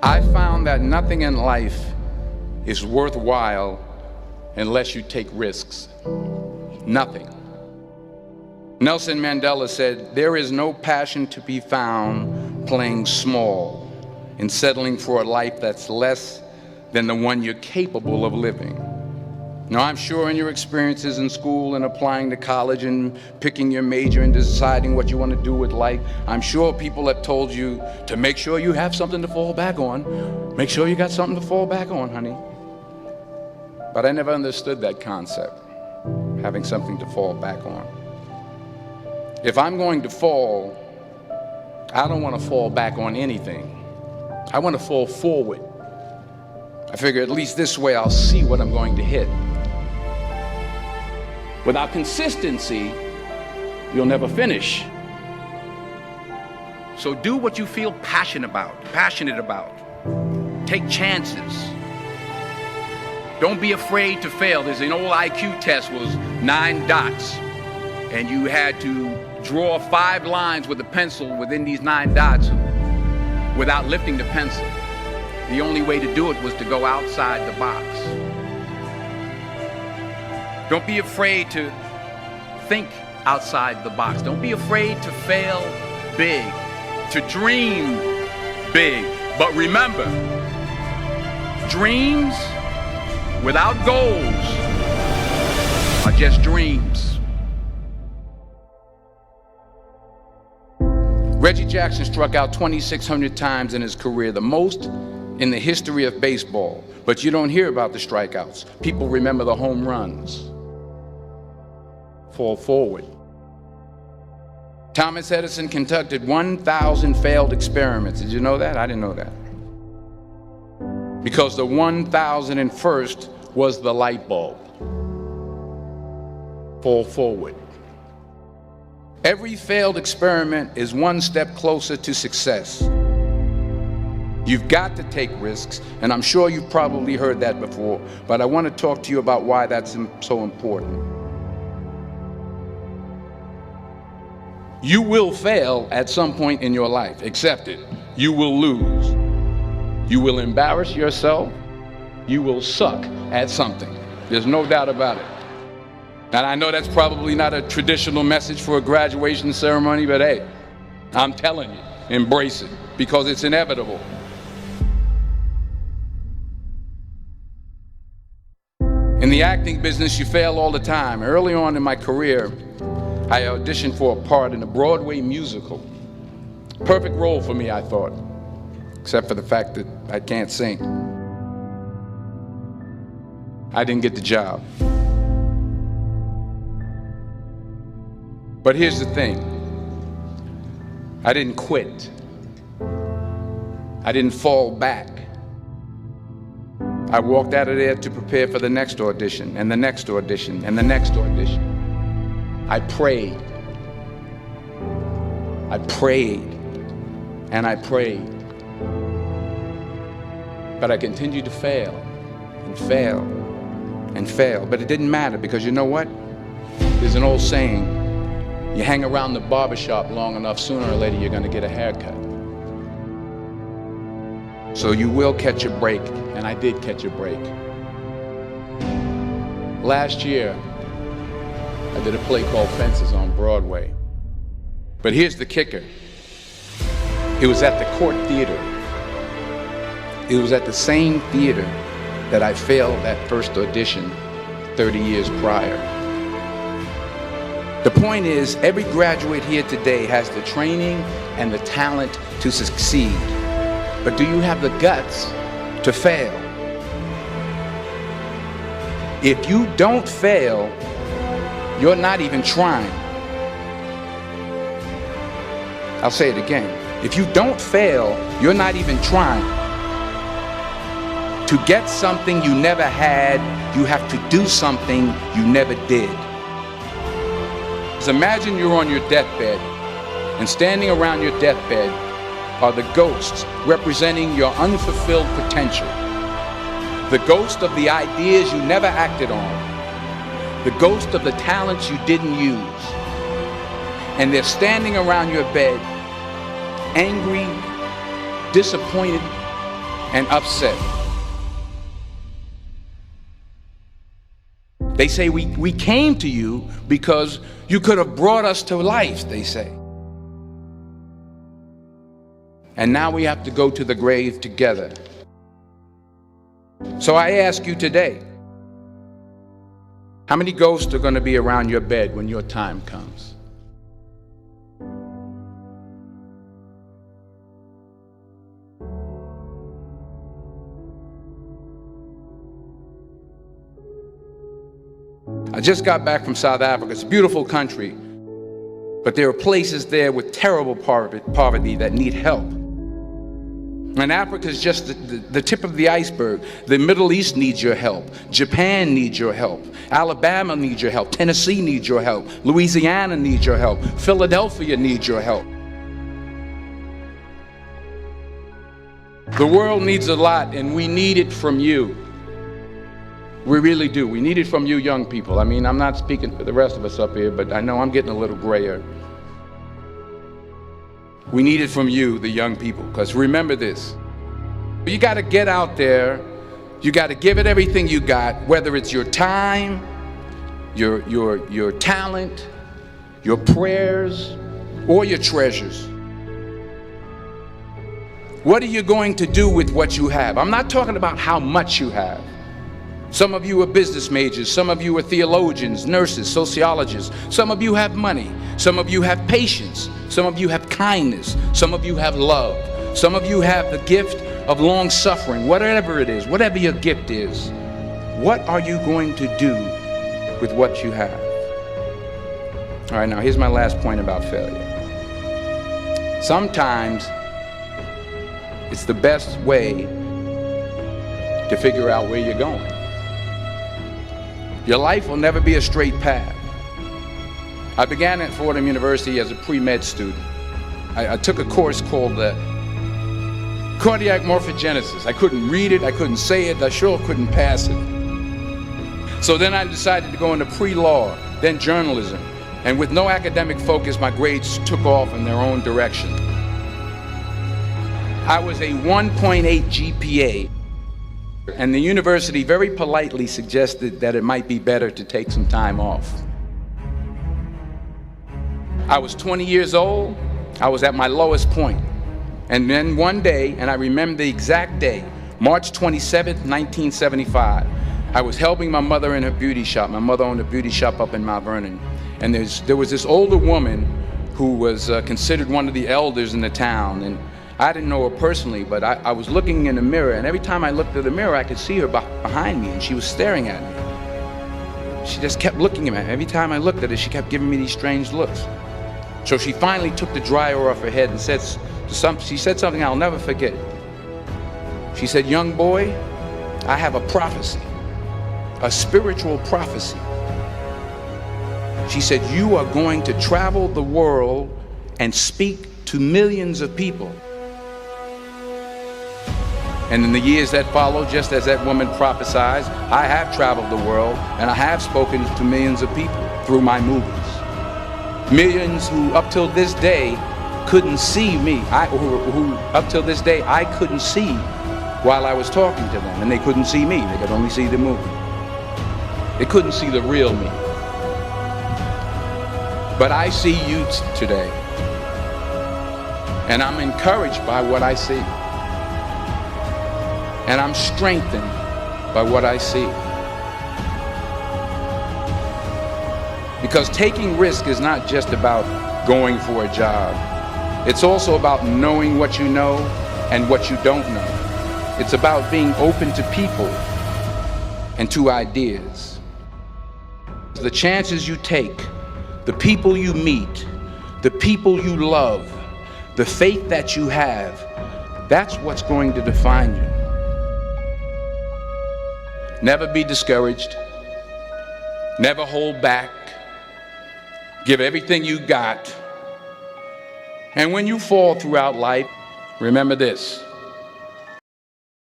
I found that nothing in life is worthwhile unless you take risks. Nothing. Nelson Mandela said, "There is no passion to be found playing small and settling for a life that's less than the one you're capable of living." Now, I'm sure in your experiences in school and applying to college and picking your major and deciding what you want to do with life, I'm sure people have told you to make sure you have something to fall back on. Make sure you got something to fall back on, honey. But I never understood that concept, having something to fall back on. If I'm going to fall, I don't want to fall back on anything. I want to fall forward. I figure at least this way I'll see what I'm going to hit. Without consistency, you'll never finish. So do what you feel passionate about. Take chances. Don't be afraid to fail. There's an old IQ test, was 9 dots, and you had to draw 5 lines with a pencil within these 9 dots without lifting the pencil. The only way to do it was to go outside the box. Don't be afraid to think outside the box. Don't be afraid to fail big, to dream big. But remember, dreams without goals are just dreams. Reggie Jackson struck out 2,600 times in his career, the most in the history of baseball. But you don't hear about the strikeouts. People remember the home runs. Fall forward. Thomas Edison conducted 1,000 failed experiments. Did you know that? I didn't know that. Because the 1,001st was the light bulb. Fall forward. Every failed experiment is one step closer to success. You've got to take risks, and I'm sure you've probably heard that before, but I want to talk to you about why that's so important. You will fail at some point in your life. Accept it. You will lose. You will embarrass yourself. You will suck at something. There's no doubt about it. And I know that's probably not a traditional message for a graduation ceremony, but hey, I'm telling you, embrace it, because it's inevitable. In the acting business, you fail all the time. Early on in my career, I auditioned for a part in a Broadway musical. Perfect role for me, I thought, except for the fact that I can't sing. I didn't get the job. But here's the thing. I didn't quit. I didn't fall back. I walked out of there to prepare for the next audition, and the next audition, and the next audition. I prayed. I prayed. And I prayed. But I continued to fail, and fail, and fail. But it didn't matter, because you know what? There's an old saying, you hang around the barbershop long enough, sooner or later you're going to get a haircut. So you will catch a break, and I did catch a break. Last year, I did a play called Fences on Broadway. But here's the kicker. It was at the Court Theater. It was at the same theater that I failed that first audition 30 years prior. The point is, every graduate here today has the training and the talent to succeed. But do you have the guts to fail? If you don't fail, you're not even trying. I'll say it again. If you don't fail, you're not even trying. To get something you never had, you have to do something you never did. So imagine you're on your deathbed, and standing around your deathbed are the ghosts representing your unfulfilled potential. The ghost of the ideas you never acted on. The ghost of the talents you didn't use. And they're standing around your bed, angry, disappointed, and upset. They say we came to you because you could have brought us to life, they say. And now we have to go to the grave together. So I ask you today, how many ghosts are going to be around your bed when your time comes? I just got back from South Africa. It's a beautiful country, but there are places there with terrible poverty that need help. And Africa is just the tip of the iceberg. The Middle East needs your help. Japan needs your help. Alabama needs your help. Tennessee needs your help. Louisiana needs your help. Philadelphia needs your help. The world needs a lot, and we need it from you. We really do. We need it from you young people. I mean, I'm not speaking for the rest of us up here, but I know I'm getting a little grayer. We need it from you, the young people, because remember this. You got to get out there. You got to give it everything you got, whether it's your time, your talent, your prayers, or your treasures. What are you going to do with what you have? I'm not talking about how much you have. Some of you are business majors, some of you are theologians, nurses, sociologists. Some of you have money, some of you have patience, some of you have kindness, some of you have love, some of you have the gift of long suffering. Whatever it is, whatever your gift is, what are you going to do with what you have? All right, now here's my last point about failure. Sometimes it's the best way to figure out where you're going. Your life will never be a straight path. I began at Fordham University as a pre-med student. I took a course called cardiac morphogenesis. I couldn't read it, I couldn't say it, I sure couldn't pass it. So then I decided to go into pre-law, then journalism. And with no academic focus, my grades took off in their own direction. I was a 1.8 GPA. And the university very politely suggested that it might be better to take some time off. I was 20 years old. I was at my lowest point. And then one day, and I remember the exact day, March 27th, 1975, I was helping my mother in her beauty shop. My mother owned a beauty shop up in Mount Vernon. And there was this older woman who was considered one of the elders in the town. And I didn't know her personally, but I was looking in the mirror, and every time I looked at the mirror, I could see her behind me, and she was staring at me. She just kept looking at me. Every time I looked at her, she kept giving me these strange looks. So she finally took the dryer off her head and she said something I'll never forget. She said, "Young boy, I have a prophecy, a spiritual prophecy." She said, "You are going to travel the world and speak to millions of people." And in the years that followed, just as that woman prophesied, I have traveled the world and I have spoken to millions of people through my movies. Millions who up till this day couldn't see me, who up till this day I couldn't see while I was talking to them, and they couldn't see me, they could only see the movie. They couldn't see the real me. But I see you today, and I'm encouraged by what I see. And I'm strengthened by what I see. Because taking risk is not just about going for a job. It's also about knowing what you know and what you don't know. It's about being open to people and to ideas. The chances you take, the people you meet, the people you love, the faith that you have, that's what's going to define you. Never be discouraged. Never hold back. Give everything you got. And when you fall throughout life, remember this: